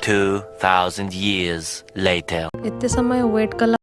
2,000 years later. इतने समय wait कला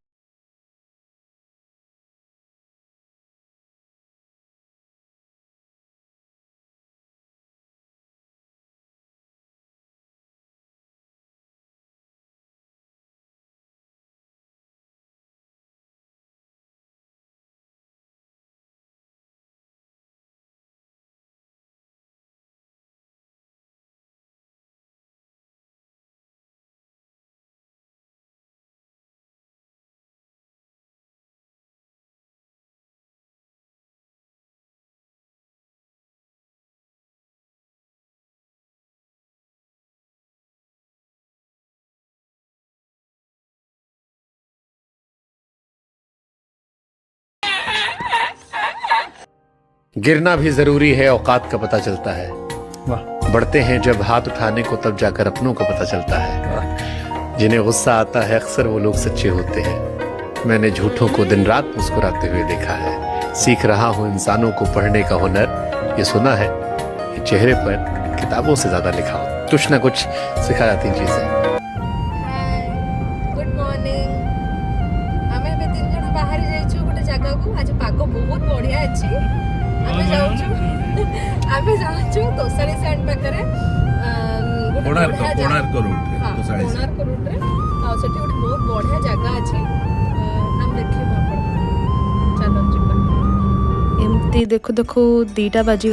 गिरना भी जरूरी है, औकात का पता चलता है। बढ़ते हैं जब हाथ उठाने को, तब जाकर अपनों को पता चलता है। जिन्हें गुस्सा आता है अक्सर वो लोग सच्चे होते हैं। मैंने झूठों को दिन रात मुस्कुराते हुए देखा है। सीख रहा हूँ इंसानों को पढ़ने का हुनर। ये सुना है कि चेहरे पर किताबों से ज्यादा लिखा हो, कुछ ना कुछ सिखा जाती चीजें। Good morning. आमे बे 3 जण बाहर जाइछु गोटे जगह को। आज पाग बहुत बढ़िया अछि। आमे जाउछु तोसाली साइड पाकरे कोणार्क रूट तोसाली कोणार्क रूट रे आ सेठी गोटे बहुत बढ़िया जगह अछि। हम देखिबो आपण चलो जिबा। एमती देखो देखो 2टा बाजी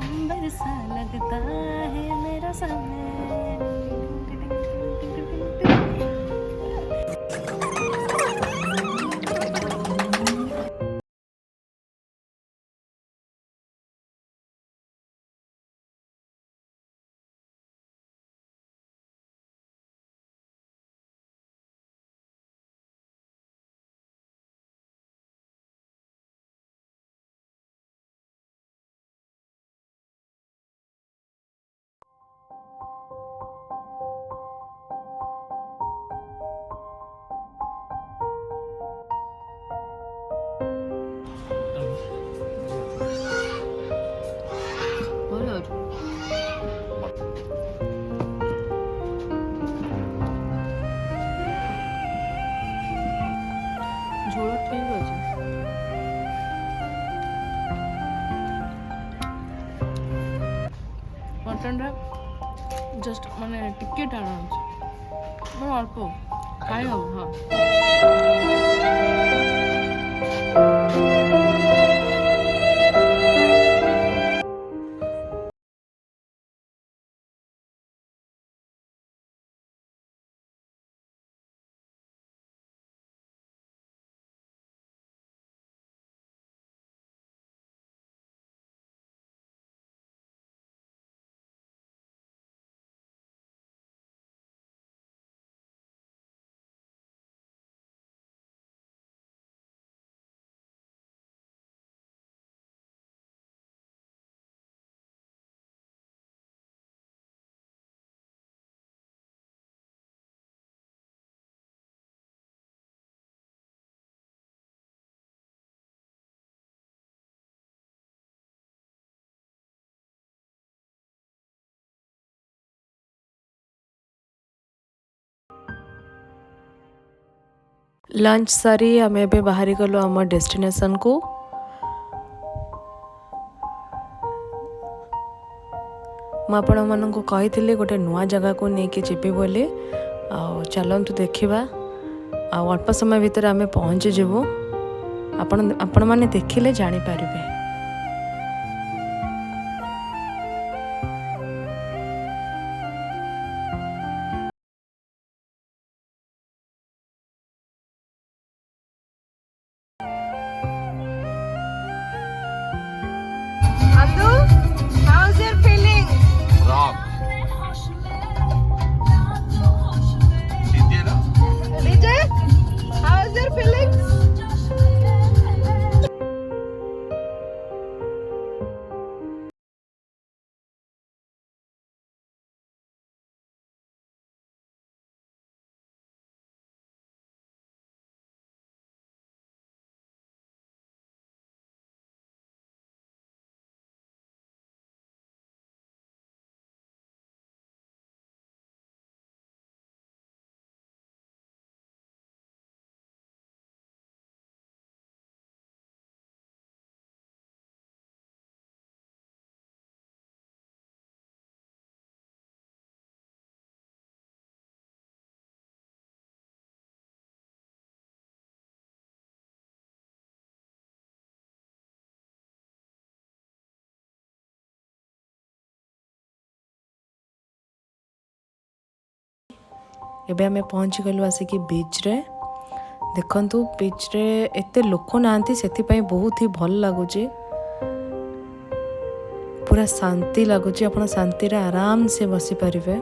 अंबर सा लगता है मेरा समय। झोल ठीक अछि। मटन रे जस्ट माने टिके टाण अछि। मैं अल्प खाई हो। हाँ लंच सारी आम ए बाहरी गलु आम डेस्टिनेशन को। आपको कही गोटे नुआ जगह को लेकिन जीवी बोली चलतु देखा अल्प समय भितर आम पहुँची जीवु आपण मैंने देखिले जानीपारे। How's your feeling? Rock. DJ, DJ, how's your feelings? एबे आमे पहुँची गलु आसिक बीच रे देखंतु बीच रे एते लोक नांती सेति पई बहुत ही भल लगुच पूरा शांति लगुच आपण शांति रे आराम से बसी परिबे।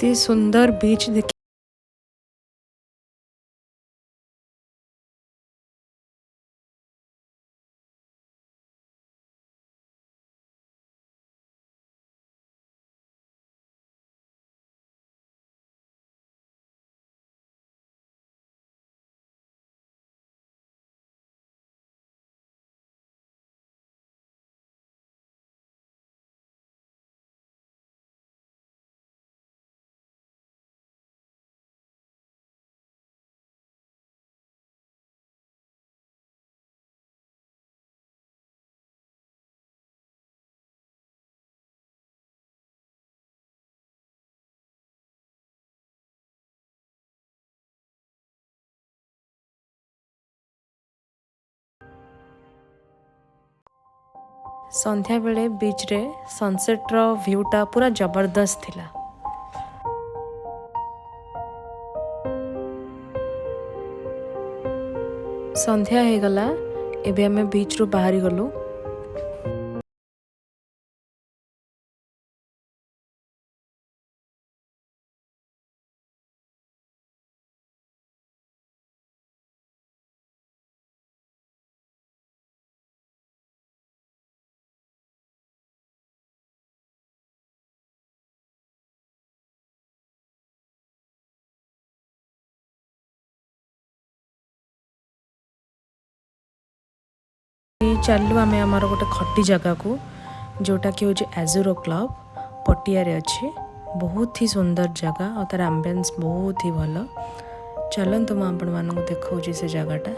इतनी सुंदर बीच देखी संध्या बेले बीच रे सनसेट रो व्यूटा पूरा जबरदस्त थिला। संध्या हो गला एबे हमें बीच रू बाहरी गलु। चलू आम आमर गोटे खटी जगह को जोटा कि हूँ एजुरो क्लब पटिया रे अच्छे बहुत ही सुंदर जगह और तार एम्बियंस बहुत ही भल। चलतु मुझे आपण मानक देखा से जगहटा।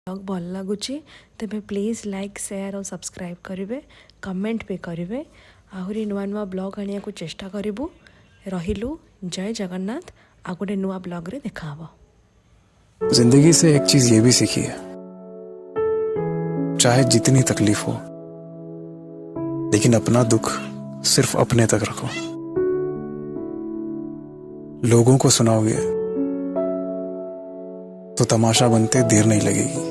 ବ୍ଲଗ୍ ଭଲ ଲାଗୁଛି ତେବେ ପ୍ଲିଜ୍ ଲାଇକ୍ ସେୟାର ଆଉ ସବସ୍କ୍ରାଇବ୍ କରିବେ, କମେଣ୍ଟ ବି କରିବେ। ଆହୁରି ନୂଆ ନୂଆ ବ୍ଲଗ୍ ଆଣିବାକୁ ଚେଷ୍ଟା କରିବୁ। ରହିଲୁ, ଜୟ ଜଗନ୍ନାଥ। ଆଉ ଗୋଟେ ନୂଆ ବ୍ଲଗ୍ରେ ଦେଖା ହେବ। जिंदगी से एक चीज ये भी सीखी है, चाहे जितनी तकलीफ हो लेकिन अपना दुख सिर्फ अपने तक रखो। लोगों को सुनाओगे तो तमाशा बनते देर नहीं लगेगी।